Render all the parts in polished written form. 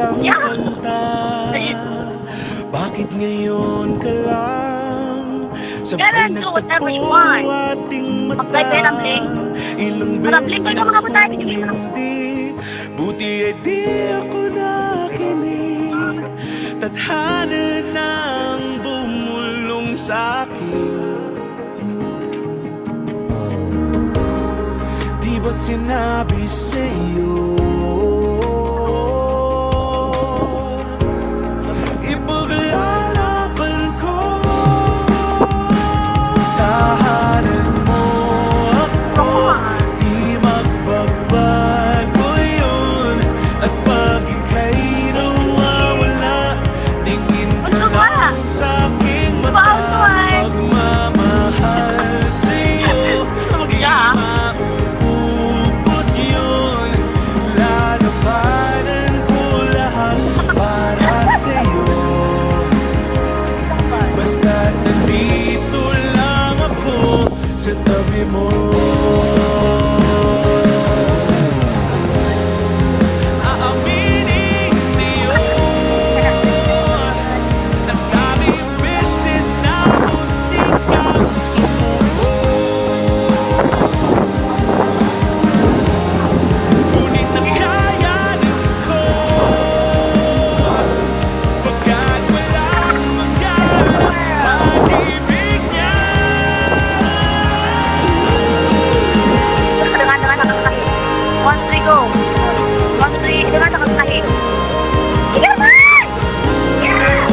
isang kanta. Bakit ngayon ka lang sabay nagtagpo ating mata? Ilang beses kong hindi, buti ay di ako nakinig. Tadhana nang bumulong sa'kin. Di ba't sinabi sa'yo ipaglalaban ko? Tahanan mo ako, di magbabago yun. At pag ika'y nawawala, tingin ka lang sa'king mata. Pagmamahal sa'yo, di mauubos yun. Lalabanan ko lahat para sa'yo. Basta't nandito lang ako sa tabi mo. Aaminin sa'yo, ang daming beses na muntik kang sumuko. Ngunit nakayanan ko, pagkat walang maganap pag-ibig niya. One, three, go. One, three, dengar tak kahit. Ikaw ba? Yeah!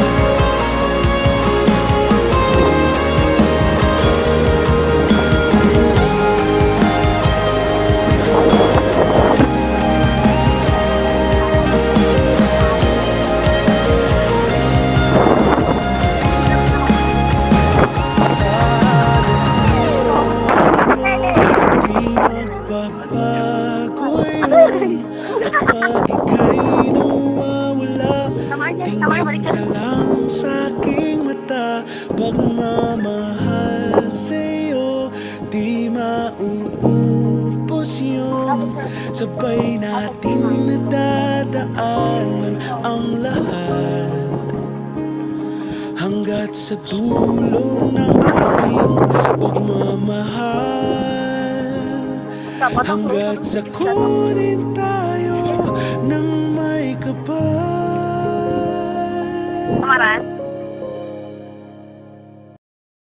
Di magbabago yun. At pag ika'y nawawala, tingin ka lang sa'king mata. Pagmamahal sa'yo, di mauubos yun. Sabay natin nadadaanan ang lahat, hanggat sa dulo ng ating pagmamahal. Hanggat sa kunin tayo ng may kapal. Kamaran?